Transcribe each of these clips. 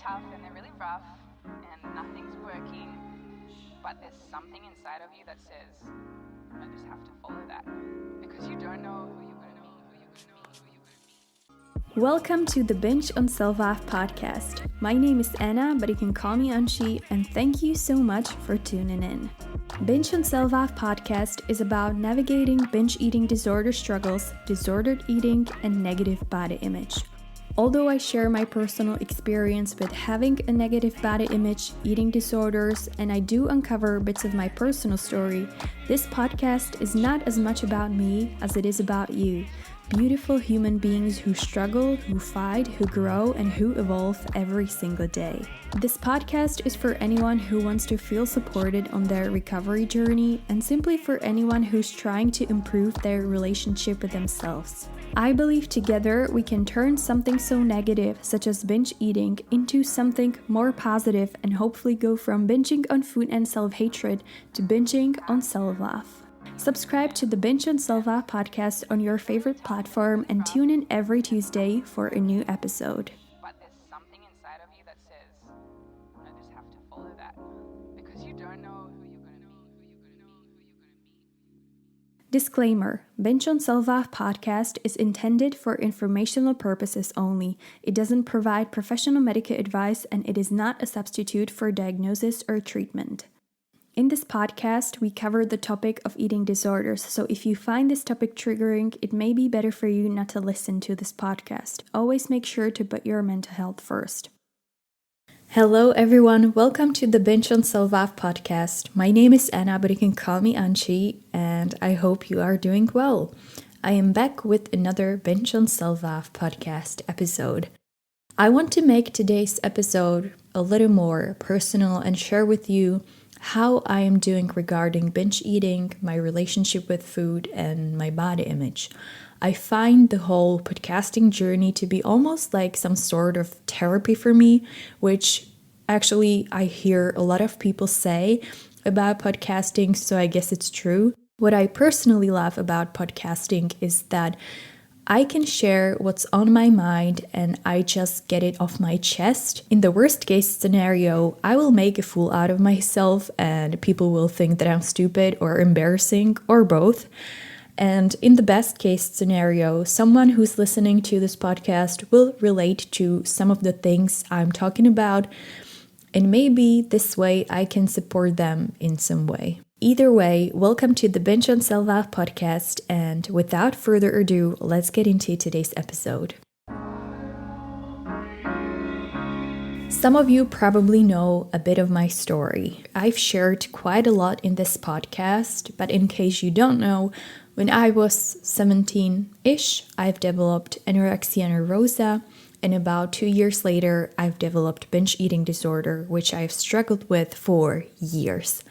tough and they're really rough and nothing's working, but there's something inside of you that says, I just have to follow that because you don't know who you're going to meet. Welcome to the Binge on Self-Love podcast. My name is Anna, but you can call me Anshi, and thank you so much for tuning in. Binge on Self-Love podcast is about navigating binge eating disorder struggles, disordered eating, and negative body image. Although I share my personal experience with having a negative body image, eating disorders, and I do uncover bits of my personal story, this podcast is not as much about me as it is about you. Beautiful human beings who struggle, who fight, who grow, and who evolve every single day. This podcast is for anyone who wants to feel supported on their recovery journey and simply for anyone who's trying to improve their relationship with themselves. I believe together we can turn something so negative, such as binge eating, into something more positive and hopefully go from binging on food and self-hatred to binging on self-love. Subscribe to the Binge on Self-Love podcast on your favorite platform and tune in every Tuesday for a new episode. But there's something inside of you that says, I just have to follow that because you don't know who you're going to meet. Disclaimer: Binge on Self-Love podcast is intended for informational purposes only. It doesn't provide professional medical advice and it is not a substitute for diagnosis or treatment. In this podcast, we cover the topic of eating disorders, so if you find this topic triggering, it may be better for you not to listen to this podcast. Always make sure to put your mental health first. Hello everyone, welcome to the Binge on Self-Love podcast. My name is Anna, but you can call me Anshi, and I hope you are doing well. I am back with another Binge on Self-Love podcast episode. I want to make today's episode a little more personal and share with you how I am doing regarding binge eating, my relationship with food, and my body image. I find the whole podcasting journey to be almost like some sort of therapy for me, which actually I hear a lot of people say about podcasting, so I guess it's true. What I personally love about podcasting is that I can share what's on my mind and I just get it off my chest. In the worst case scenario, I will make a fool out of myself and people will think that I'm stupid or embarrassing or both. And in the best case scenario, someone who's listening to this podcast will relate to some of the things I'm talking about, and maybe this way I can support them in some way. Either way, welcome to the Binge on Self-Love podcast, and without further ado, let's get into today's episode. Some of you probably know a bit of my story. I've shared quite a lot in this podcast, but in case you don't know, when I was 17-ish, I've developed anorexia nervosa, and about 2 years later, I've developed binge eating disorder, which I've struggled with for years.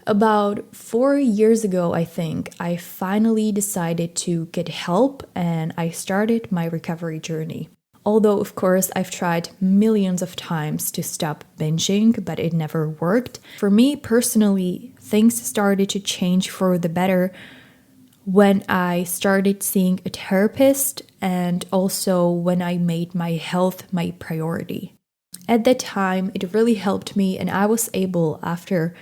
About 4 years ago, I think, I finally decided to get help and I started my recovery journey. Although, of course, I've tried millions of times to stop binging, but it never worked. For me personally, things started to change for the better when I started seeing a therapist and also when I made my health my priority. At that time, it really helped me and I was able, after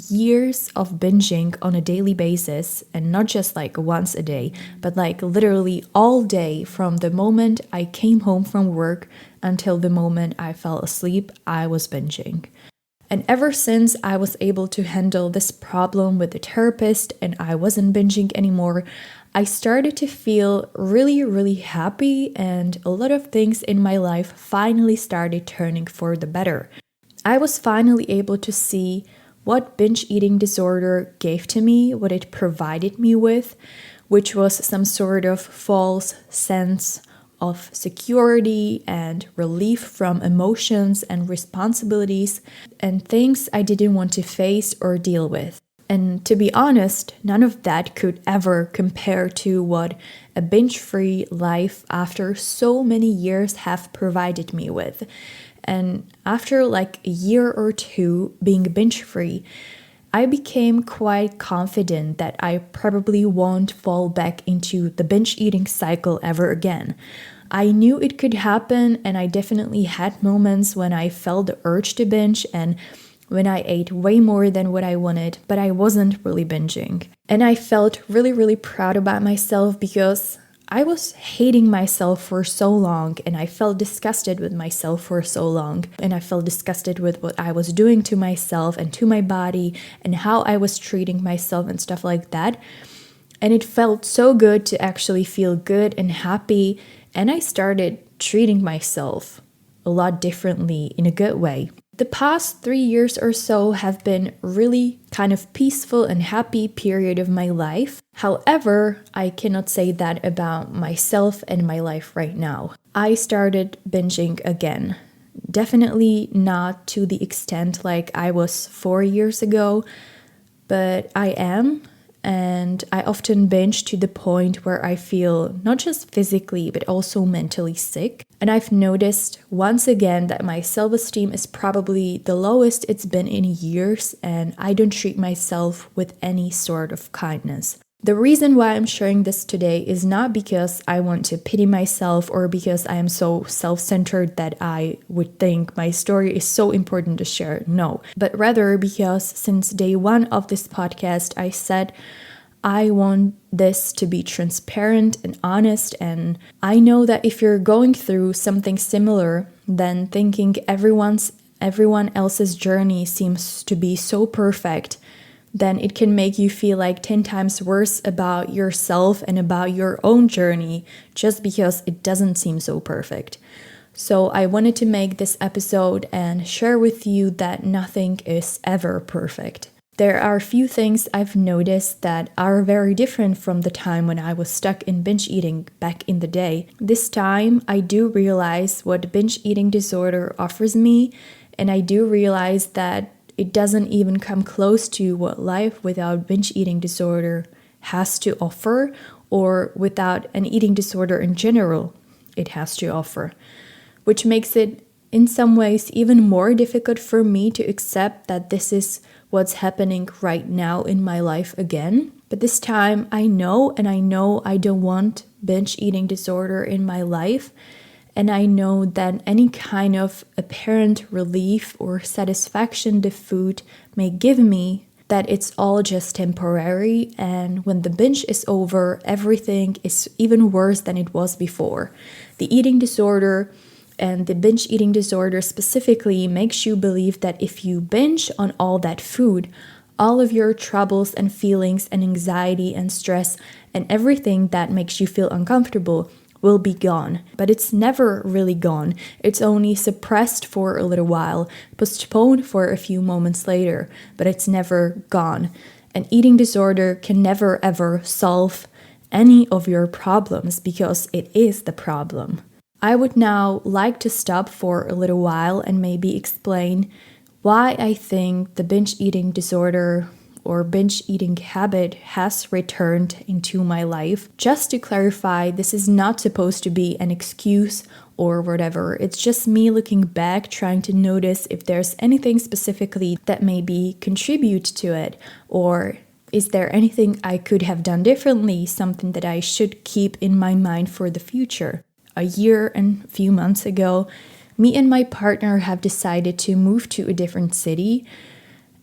years of binging on a daily basis, and not just like once a day, but like literally all day from the moment I came home from work until the moment I fell asleep, I was binging. And ever since I was able to handle this problem with the therapist and I wasn't binging anymore, I started to feel really, really happy and a lot of things in my life finally started turning for the better. I was finally able to see what binge eating disorder gave to me, what it provided me with, which was some sort of false sense of security and relief from emotions and responsibilities and things I didn't want to face or deal with. And to be honest, none of that could ever compare to what a binge-free life after so many years have provided me with. And after like a year or two being binge-free, I became quite confident that I probably won't fall back into the binge eating cycle ever again. I knew it could happen, and I definitely had moments when I felt the urge to binge and when I ate way more than what I wanted, but I wasn't really binging. And I felt really, really proud about myself because I was hating myself for so long, and I felt disgusted with myself for so long. And I felt disgusted with what I was doing to myself and to my body and how I was treating myself and stuff like that. And it felt so good to actually feel good and happy. And I started treating myself a lot differently in a good way. The past 3 years or so have been really kind of peaceful and happy period of my life. However, I cannot say that about myself and my life right now. I started binging again. Definitely not to the extent like I was 4 years ago, but I am. And I often binge to the point where I feel not just physically, but also mentally sick. And I've noticed once again that my self-esteem is probably the lowest it's been in years, and I don't treat myself with any sort of kindness. The reason why I'm sharing this today is not because I want to pity myself or because I am so self-centered that I would think my story is so important to share. No, but rather because since day one of this podcast, I said I want this to be transparent and honest. And I know that if you're going through something similar, then thinking everyone else's journey seems to be so perfect, then it can make you feel like 10 times worse about yourself and about your own journey just because it doesn't seem so perfect. So I wanted to make this episode and share with you that nothing is ever perfect. There are a few things I've noticed that are very different from the time when I was stuck in binge eating back in the day. This time, I do realize what binge eating disorder offers me, and I do realize that it doesn't even come close to what life without binge eating disorder has to offer, or without an eating disorder in general it has to offer, which makes it in some ways even more difficult for me to accept that this is what's happening right now in my life again. But this time I know I don't want binge eating disorder in my life. And I know that any kind of apparent relief or satisfaction the food may give me, that it's all just temporary. And when the binge is over, everything is even worse than it was before. The eating disorder and the binge eating disorder specifically makes you believe that if you binge on all that food, all of your troubles and feelings and anxiety and stress and everything that makes you feel uncomfortable will be gone. But it's never really gone. It's only suppressed for a little while, postponed for a few moments later, but it's never gone. An eating disorder can never ever solve any of your problems because it is the problem. I would now like to stop for a little while and maybe explain why I think the binge eating disorder or binge eating habit has returned into my life. Just to clarify, this is not supposed to be an excuse or whatever. It's just me looking back, trying to notice if there's anything specifically that maybe contribute to it, or is there anything I could have done differently, something that I should keep in my mind for the future. A year and a few months ago, me and my partner have decided to move to a different city.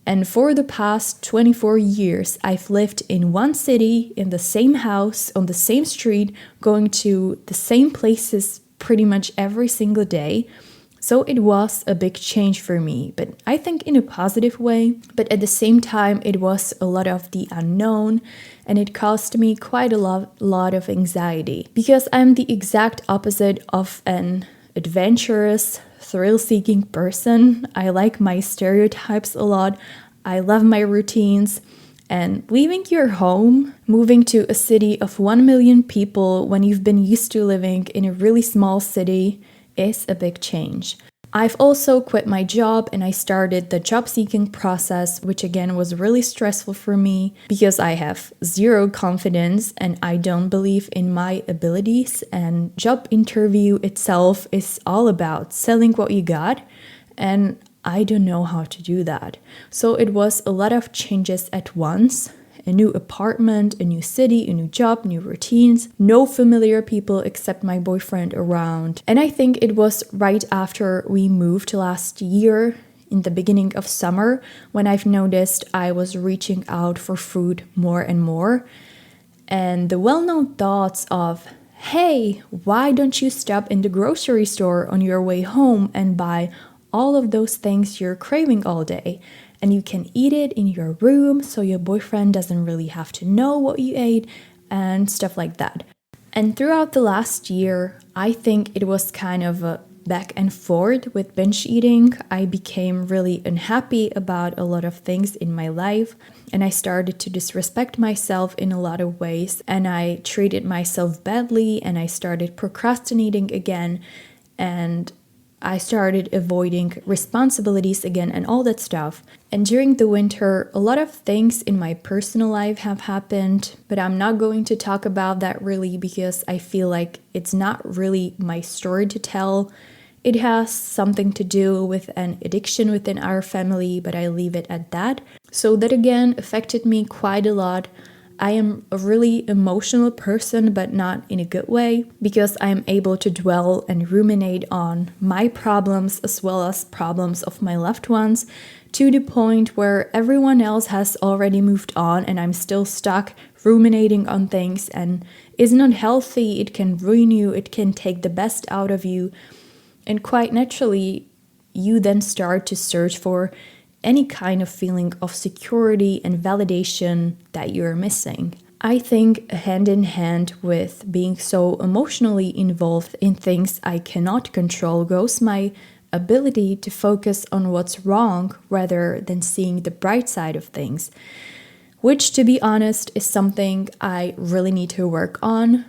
And for the past 24 years, I've lived in one city, in the same house, on the same street, going to the same places pretty much every single day. So it was a big change for me, but I think in a positive way. But at the same time, it was a lot of the unknown, and it caused me quite a lot of anxiety. Because I'm the exact opposite of an adventurous, thrill-seeking person. I like my stereotypes a lot. I love my routines. And leaving your home, moving to a city of 1 million people when you've been used to living in a really small city is a big change. I've also quit my job and I started the job seeking process, which again was really stressful for me because I have zero confidence and I don't believe in my abilities. And job interview itself is all about selling what you got, and I don't know how to do that. So it was a lot of changes at once. a new apartment, a new city, a new job, new routines, no familiar people except my boyfriend around. And I think it was right after we moved last year, in the beginning of summer, when I've noticed I was reaching out for food more and more. And the well-known thoughts of, hey, why don't you stop in the grocery store on your way home and buy all of those things you're craving all day? And you can eat it in your room so your boyfriend doesn't really have to know what you ate and stuff like that. And throughout the last year, I think it was kind of a back and forth with binge eating. I became really unhappy about a lot of things in my life, and I started to disrespect myself in a lot of ways, and I treated myself badly, and I started procrastinating again, and I started avoiding responsibilities again and all that stuff. And during the winter, a lot of things in my personal life have happened, but I'm not going to talk about that really because I feel like it's not really my story to tell. It has something to do with an addiction within our family, but I leave it at that. So that again affected me quite a lot. I am a really emotional person, but not in a good way, because I am able to dwell and ruminate on my problems as well as problems of my loved ones, to the point where everyone else has already moved on and I'm still stuck ruminating on things, and it's not healthy. It can ruin you, it can take the best out of you, and quite naturally you then start to search for any kind of feeling of security and validation that you're missing. I think hand in hand with being so emotionally involved in things I cannot control goes my ability to focus on what's wrong rather than seeing the bright side of things, which, to be honest, is something I really need to work on.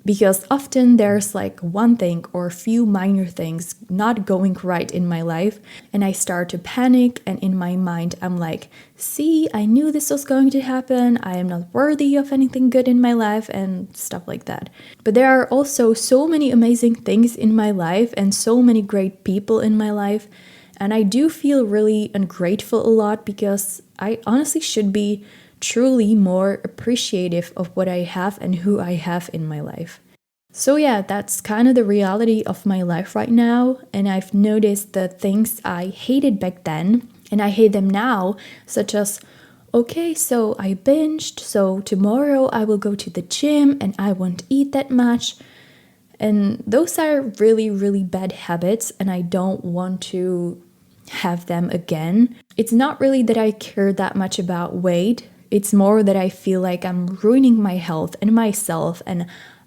Because often there's like one thing or a few minor things not going right in my life, and I start to panic, and in my mind I'm like, see, I knew this was going to happen, I am not worthy of anything good in my life, and stuff like that. But there are also so many amazing things in my life and so many great people in my life, and I do feel really ungrateful a lot because I honestly should be truly more appreciative of what I have and who I have in my life. So yeah, that's kind of the reality of my life right now, and I've noticed the things I hated back then and I hate them now, such as, okay, so I binged, so tomorrow I will go to the gym and I won't eat that much. And those are really, really bad habits, and I don't want to have them again. It's not really that I care that much about weight. It's more that I feel like I'm ruining my health and myself, and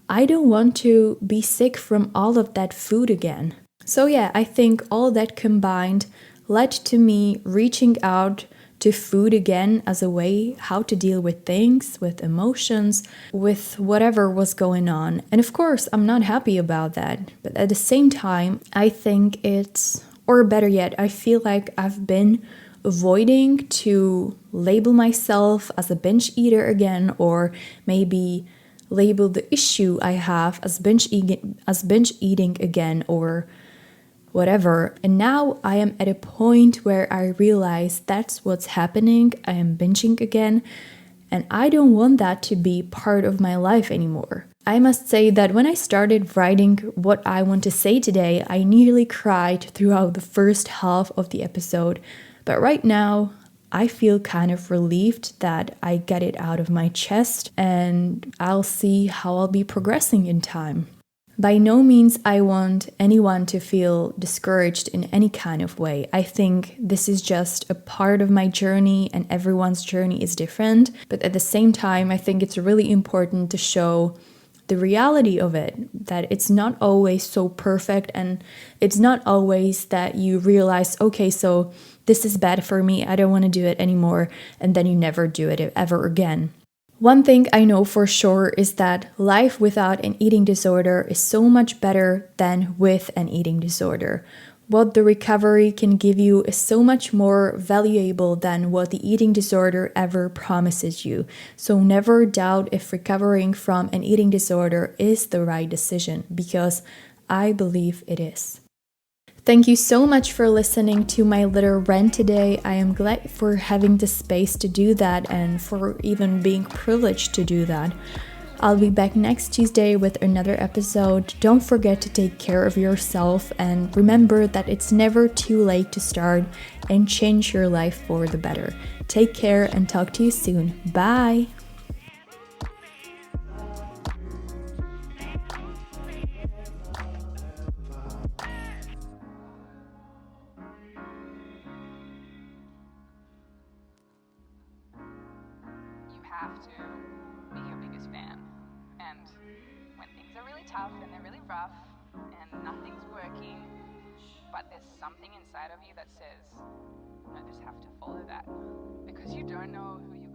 I don't want to be sick from all of that food again. So yeah, I think all that combined led to me reaching out to food again as a way how to deal with things, with emotions, with whatever was going on. And of course, I'm not happy about that. But at the same time, I think or better yet, I feel like I've been avoiding to label myself as a binge eater again, or maybe label the issue I have as binge eating again, or whatever. And now I am at a point where I realize that's what's happening. I am binging again, and I don't want that to be part of my life anymore. I must say that when I started writing what I want to say today, I nearly cried throughout the first half of the episode. But right now, I feel kind of relieved that I got it out of my chest, and I'll see how I'll be progressing in time. By no means I want anyone to feel discouraged in any kind of way. I think this is just a part of my journey, and everyone's journey is different. But at the same time, I think it's really important to show the reality of it, that it's not always so perfect, and it's not always that you realize, okay, so this is bad for me, I don't want to do it anymore, and then you never do it ever again. One thing I know for sure is that life without an eating disorder is so much better than with an eating disorder. What the recovery can give you is so much more valuable than what the eating disorder ever promises you. So never doubt if recovering from an eating disorder is the right decision, because I believe it is. Thank you so much for listening to my little rant today. I am glad for having the space to do that and for even being privileged to do that. I'll be back next Tuesday with another episode. Don't forget to take care of yourself and remember that it's never too late to start and change your life for the better. Take care and talk to you soon. Bye. You have to be your biggest fan. And when things are really tough and they're really rough and nothing's working, but there's something inside of you that says, I just have to follow that. Because you don't know who you